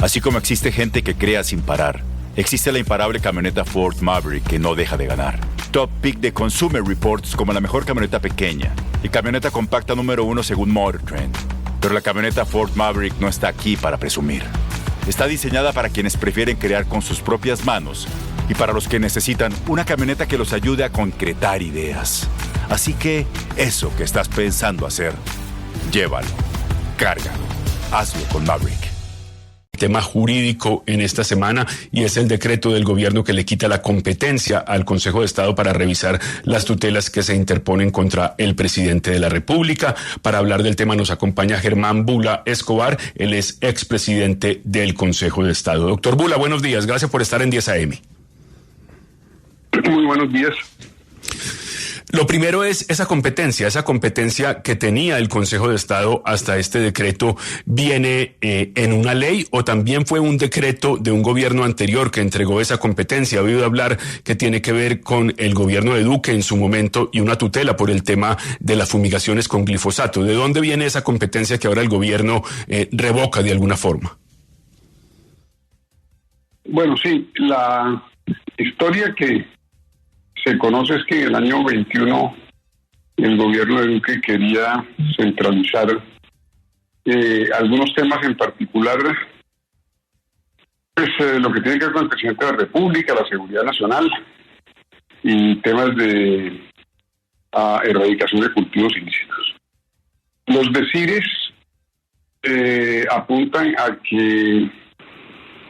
Así como existe gente que crea sin parar, existe la imparable camioneta Ford Maverick que no deja de ganar. Top pick de Consumer Reports como la mejor camioneta pequeña y camioneta compacta número 1 según Motor Trend. Pero la camioneta Ford Maverick no está aquí para presumir. Está diseñada para quienes prefieren crear con sus propias manos y para los que necesitan una camioneta que los ayude a concretar ideas. Así que eso que estás pensando hacer, llévalo, cárgalo, hazlo con Maverick. Tema jurídico en esta semana y es el decreto del gobierno que le quita la competencia al Consejo de Estado para revisar las tutelas que se interponen contra el presidente de la República. Para hablar del tema nos acompaña Germán Bula Escobar, él es expresidente del Consejo de Estado. Doctor Bula, buenos días, gracias por estar en 10 AM. Muy buenos días. Lo primero es esa competencia que tenía el Consejo de Estado hasta este decreto, ¿viene en una ley o también fue un decreto de un gobierno anterior que entregó esa competencia? He oído hablar que tiene que ver con el gobierno de Duque en su momento y una tutela por el tema de las fumigaciones con glifosato. ¿De dónde viene esa competencia que ahora el gobierno revoca de alguna forma? Bueno, sí, la historia que se conoce es que en el año 21 el gobierno de Duque quería centralizar algunos temas en particular, pues lo que tiene que ver con el presidente de la República, la seguridad nacional y temas de erradicación de cultivos ilícitos. Los decires apuntan a que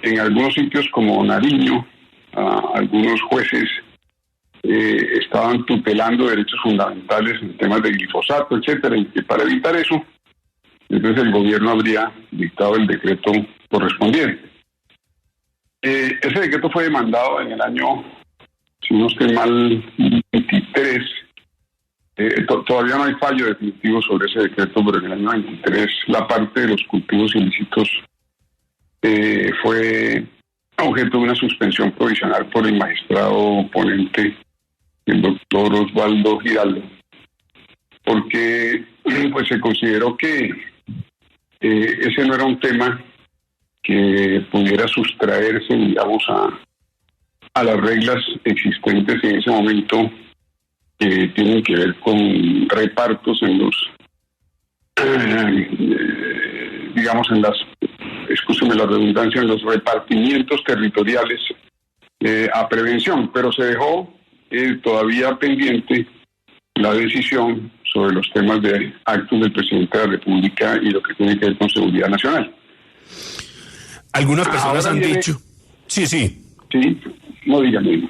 en algunos sitios como Nariño, algunos jueces estaban tutelando derechos fundamentales en temas de glifosato, etcétera, y que para evitar eso, entonces el gobierno habría dictado el decreto correspondiente. Ese decreto fue demandado en el año, si no estoy mal, 23. Todavía no hay fallo definitivo sobre ese decreto, pero en el año 23 la parte de los cultivos ilícitos fue objeto de una suspensión provisional por el magistrado ponente, el doctor Osvaldo Giraldo, porque pues se consideró que ese no era un tema que pudiera sustraerse, digamos, a las reglas existentes en ese momento, que tienen que ver con repartos en los, digamos, en las, excúseme la redundancia, en los repartimientos territoriales a prevención, pero se dejó todavía pendiente la decisión sobre los temas de actos del presidente de la República y lo que tiene que ver con seguridad nacional. Algunas personas han dicho... Sí. Sí, no díganme.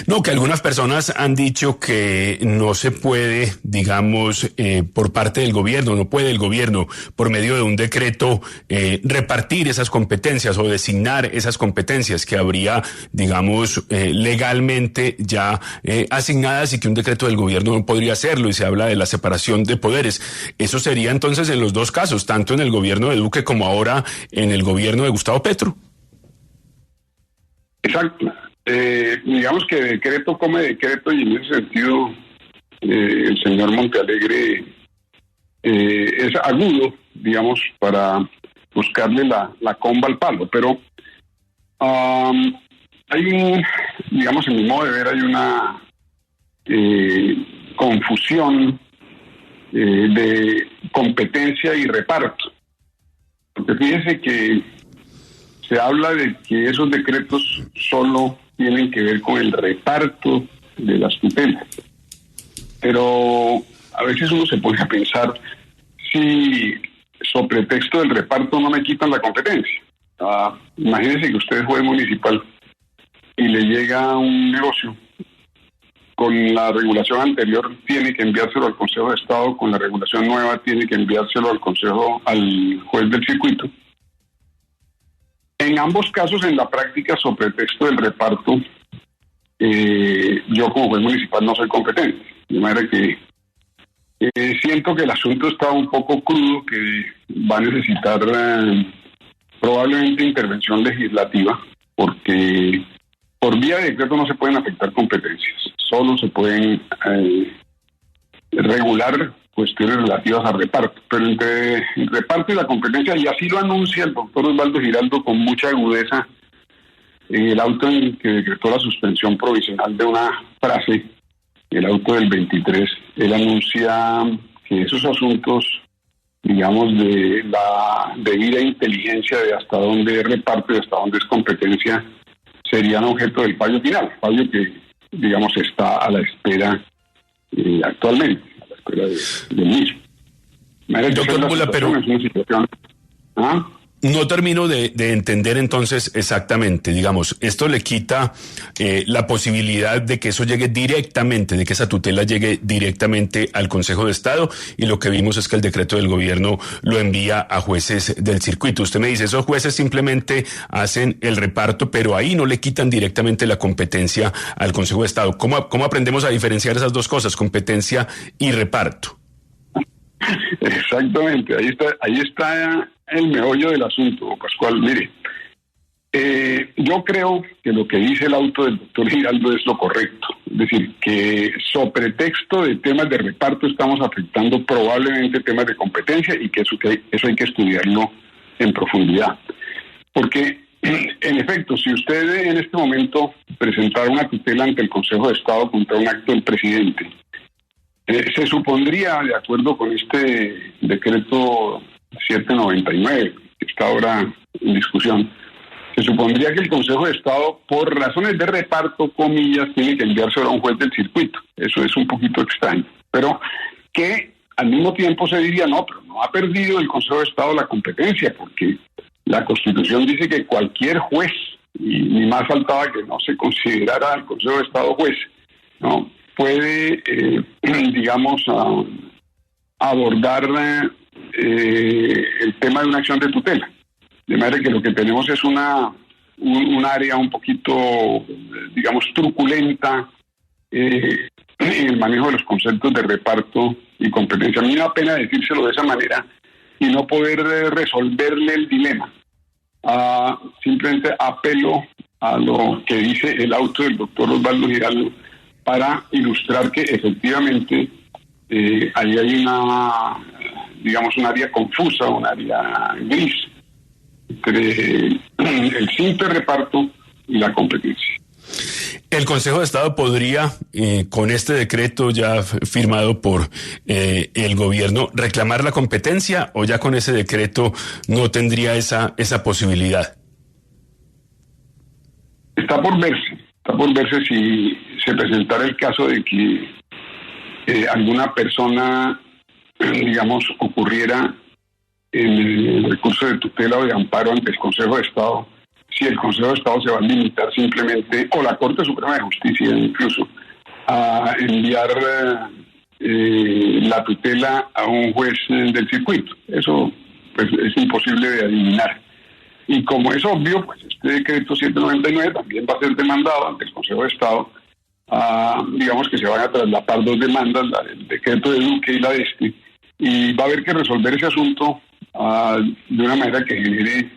No, que algunas personas han dicho que no se puede, digamos, por parte del gobierno, no puede el gobierno, por medio de un decreto, repartir esas competencias o designar esas competencias que habría, digamos, legalmente ya asignadas y que un decreto del gobierno no podría hacerlo, y se habla de la separación de poderes. Eso sería entonces en los dos casos, tanto en el gobierno de Duque como ahora en el gobierno de Gustavo Petro. Exacto. Digamos que decreto come decreto, y en ese sentido el señor Montealegre es agudo, digamos, para buscarle la comba al palo, pero hay digamos, en mi modo de ver, hay una confusión de competencia y reparto. Porque fíjense que se habla de que esos decretos solo tienen que ver con el reparto de las tutelas. Pero a veces uno se pone a pensar si sobre pretexto del reparto no me quitan la competencia. Imagínense que usted es juez municipal y le llega un negocio. Con la regulación anterior tiene que enviárselo al Consejo de Estado, con la regulación nueva tiene que enviárselo al juez del circuito. En ambos casos, en la práctica, sobre pretexto del reparto, yo como juez municipal no soy competente. De manera que siento que el asunto está un poco crudo, que va a necesitar probablemente intervención legislativa, porque por vía de decreto no se pueden afectar competencias, solo se pueden regular cuestiones relativas al reparto, pero entre el reparto y la competencia, y así lo anuncia el doctor Osvaldo Giraldo con mucha agudeza en el auto en que decretó la suspensión provisional de una frase, el auto del 23, él anuncia que esos asuntos, digamos, de la debida inteligencia de hasta dónde es reparto y hasta dónde es competencia, serían objeto del fallo final, fallo que, digamos, está a la espera actualmente, a la espera del mismo. Doctor Bula, pero es una situación... ¿Ah? No termino de entender entonces exactamente, digamos, esto le quita la posibilidad de que eso llegue directamente, de que esa tutela llegue directamente al Consejo de Estado, y lo que vimos es que el decreto del gobierno lo envía a jueces del circuito. Usted me dice, esos jueces simplemente hacen el reparto, pero ahí no le quitan directamente la competencia al Consejo de Estado. ¿Cómo aprendemos a diferenciar esas dos cosas, competencia y reparto? Exactamente, ahí está el meollo del asunto, Pascual. Mire, yo creo que lo que dice el auto del doctor Giraldo es lo correcto. Es decir, que sobre texto de temas de reparto estamos afectando probablemente temas de competencia, y que eso hay que estudiarlo en profundidad. Porque, en efecto, si usted en este momento presentara una tutela ante el Consejo de Estado contra un acto del presidente, se supondría, de acuerdo con este decreto 799, que está ahora en discusión, se supondría que el Consejo de Estado, por razones de reparto, comillas, tiene que enviárselo a un juez del circuito. Eso es un poquito extraño. Pero que al mismo tiempo se diría, no, pero no ha perdido el Consejo de Estado la competencia, porque la Constitución dice que cualquier juez, y ni más faltaba que no se considerara al Consejo de Estado juez, ¿no?, puede, digamos, abordar el tema de una acción de tutela. De manera que lo que tenemos es un área un poquito, digamos, truculenta en el manejo de los conceptos de reparto y competencia. A mí me da pena decírselo de esa manera y no poder resolverle el dilema. Simplemente apelo a lo que dice el auto del doctor Osvaldo Giraldo para ilustrar que efectivamente ahí hay digamos, un área confusa, un área gris entre el simple reparto y la competencia. El Consejo de Estado podría, con este decreto ya firmado por el gobierno, reclamar la competencia, o ya con ese decreto no tendría esa posibilidad. Está por verse si se presentara el caso de que alguna persona, digamos, ocurriera en el recurso de tutela o de amparo ante el Consejo de Estado, si el Consejo de Estado se va a limitar simplemente, o la Corte Suprema de Justicia incluso, a enviar la tutela a un juez del circuito. Eso pues es imposible de adivinar. Y como es obvio, pues este decreto 799 también va a ser demandado ante el Consejo de Estado. Digamos que se van a traslapar dos demandas, la del decreto de Duque y la de este, y va a haber que resolver ese asunto de una manera que genere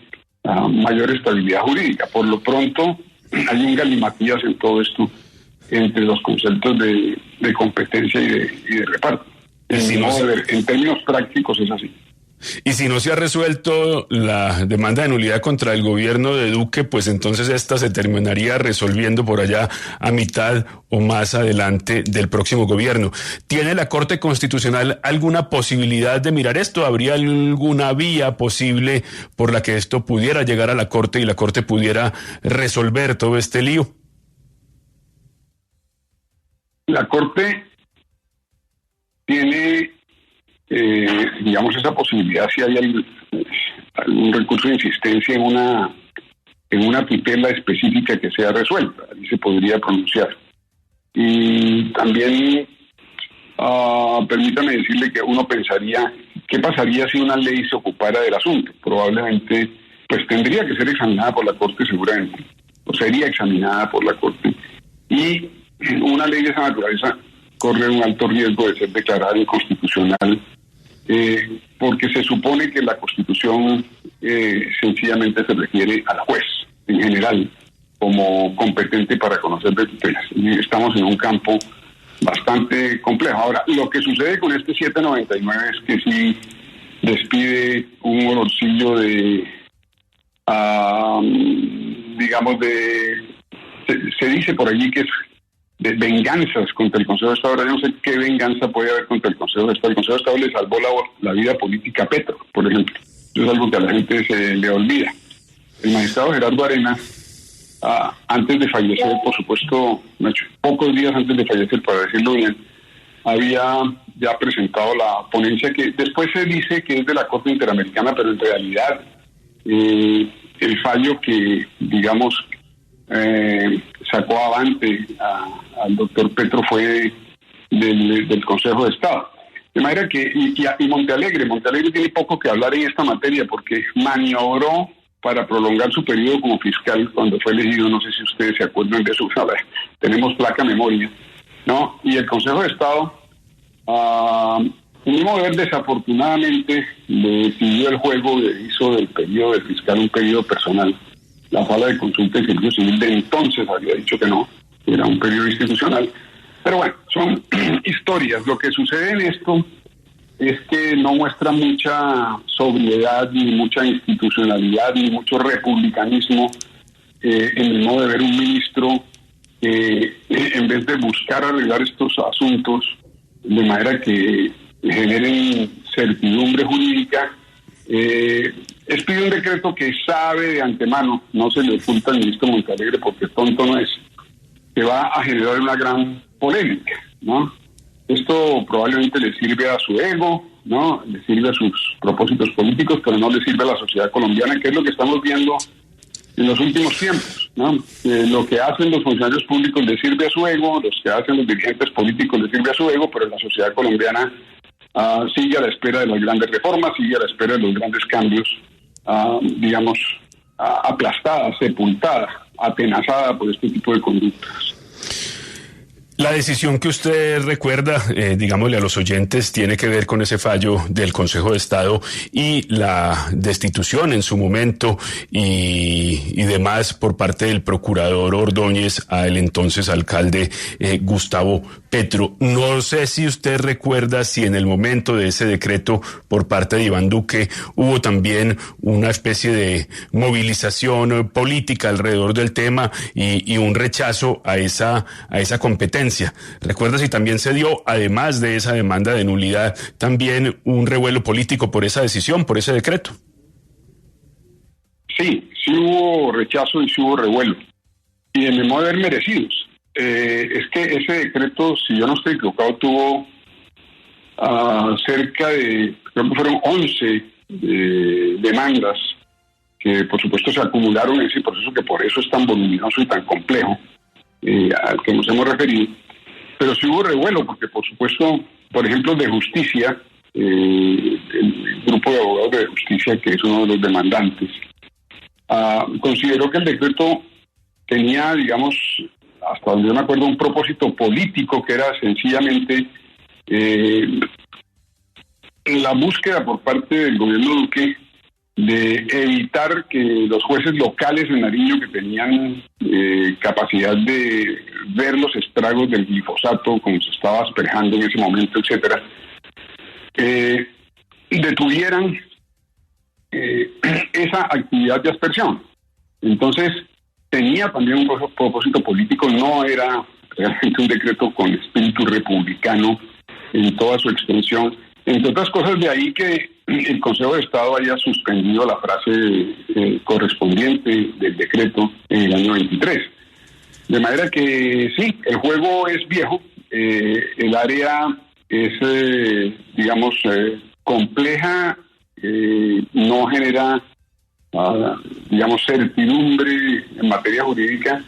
mayor estabilidad jurídica. Por lo pronto, hay un galimatías en todo esto entre los conceptos de competencia y de reparto. En términos prácticos es así. Y si no se ha resuelto la demanda de nulidad contra el gobierno de Duque, pues entonces esta se terminaría resolviendo por allá a mitad o más adelante del próximo gobierno. ¿Tiene la Corte Constitucional alguna posibilidad de mirar esto? ¿Habría alguna vía posible por la que esto pudiera llegar a la Corte y la Corte pudiera resolver todo este lío? La Corte tiene, digamos, esa posibilidad si hay algún recurso de insistencia en una tutela específica que sea resuelta. Ahí se podría pronunciar. Y también, permítame decirle que uno pensaría, ¿qué pasaría si una ley se ocupara del asunto? Probablemente, pues tendría que ser examinada por la Corte seguramente, o sería examinada por la Corte. Y una ley de esa naturaleza corre un alto riesgo de ser declarada inconstitucional, porque se supone que la Constitución sencillamente se refiere al juez en general como competente para conocer de tutelas. Y estamos en un campo bastante complejo. Ahora, lo que sucede con este 799 es que sí despide un olorcillo de, digamos, se dice por allí que es de venganzas contra el Consejo de Estado. Ahora yo no sé qué venganza puede haber contra el Consejo de Estado. El Consejo de Estado le salvó la vida política a Petro, por ejemplo. Eso es algo que a la gente se le olvida. El magistrado Gerardo Arenas, antes de fallecer, por supuesto, pocos días antes de fallecer, para decirlo bien, había ya presentado la ponencia que después se dice que es de la Corte Interamericana, pero en realidad el fallo que, digamos, sacó avante al doctor Petro fue del Consejo de Estado. De manera que, y Montealegre tiene poco que hablar en esta materia porque maniobró para prolongar su periodo como fiscal cuando fue elegido. No sé si ustedes se acuerdan de eso, tenemos placa memoria, ¿no? Y el Consejo de Estado, un mover desafortunadamente le siguió el juego, hizo del periodo de fiscal un periodo personal. La sala de consulta de servicio civil de entonces había dicho que no, era un periodo institucional. Pero bueno, son historias. Lo que sucede en esto es que no muestra mucha sobriedad, ni mucha institucionalidad, ni mucho republicanismo en el modo de ver un ministro que en vez de buscar arreglar estos asuntos de manera que generen certidumbre jurídica, expide un decreto que sabe de antemano, no se le oculta al ministro Montealegre porque tonto no es, que va a generar una gran polémica, ¿no? Esto probablemente le sirve a su ego, ¿no? Le sirve a sus propósitos políticos, pero no le sirve a la sociedad colombiana, que es lo que estamos viendo en los últimos tiempos, ¿no? Lo que hacen los funcionarios públicos le sirve a su ego, los que hacen los dirigentes políticos le sirve a su ego, pero la sociedad colombiana sigue a la espera de las grandes reformas, sigue a la espera de los grandes cambios, digamos, aplastada, sepultada, atenazada por este tipo de conductas. La decisión que usted recuerda, digámosle a los oyentes, tiene que ver con ese fallo del Consejo de Estado y la destitución en su momento y demás por parte del procurador Ordóñez al entonces alcalde Gustavo Petro. No sé si usted recuerda si en el momento de ese decreto por parte de Iván Duque hubo también una especie de movilización política alrededor del tema y un rechazo a esa competencia. ¿Recuerda si también se dio, además de esa demanda de nulidad, también un revuelo político por esa decisión, por ese decreto? Sí hubo rechazo y sí hubo revuelo. Y en el modo de ver merecidos. Es que ese decreto, si yo no estoy equivocado, tuvo cerca de, creo que fueron 11 demandas que por supuesto se acumularon en ese proceso, que por eso es tan voluminoso y tan complejo, al que nos hemos referido. Pero sí hubo revuelo, porque por supuesto, por ejemplo, de justicia, el grupo de abogados de justicia, que es uno de los demandantes, consideró que el decreto tenía, digamos, hasta donde yo me acuerdo, un propósito político que era sencillamente la búsqueda por parte del gobierno Duque de evitar que los jueces locales en Nariño, que tenían capacidad de ver los estragos del glifosato, como se estaba asperjando en ese momento, etcétera, detuvieran esa actividad de aspersión. Entonces, tenía también un propósito político, no era realmente un decreto con espíritu republicano en toda su extensión. Entre otras cosas, de ahí que el Consejo de Estado haya suspendido la frase correspondiente del decreto en el año 23. De manera que sí, el juego es viejo, el área es, digamos, compleja, no genera, digamos, certidumbre en materia jurídica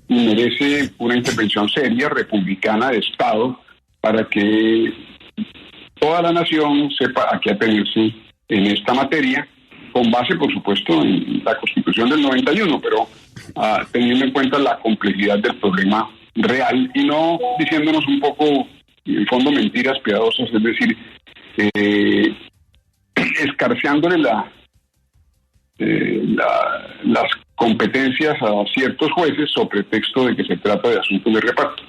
y merece una intervención seria, republicana, de Estado, para que toda la nación sepa a qué atenerse en esta materia, con base, por supuesto, en la Constitución del 91, pero teniendo en cuenta la complejidad del problema real y no diciéndonos un poco, en fondo, mentiras piadosas, es decir, escarceándole las competencias a ciertos jueces sobre pretexto de que se trata de asuntos de reparto.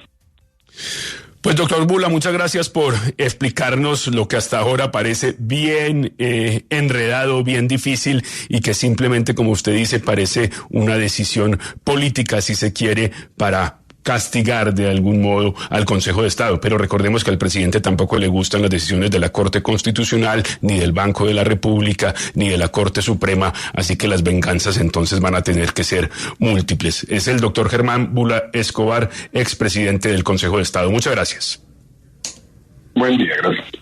Pues doctor Bula, muchas gracias por explicarnos lo que hasta ahora parece bien enredado, bien difícil y que simplemente, como usted dice, parece una decisión política, si se quiere, para castigar de algún modo al Consejo de Estado. Pero recordemos que al presidente tampoco le gustan las decisiones de la Corte Constitucional, ni del Banco de la República, ni de la Corte Suprema, así que las venganzas entonces van a tener que ser múltiples. Es el doctor Germán Bula Escobar, expresidente del Consejo de Estado. Muchas gracias. Buen día, gracias.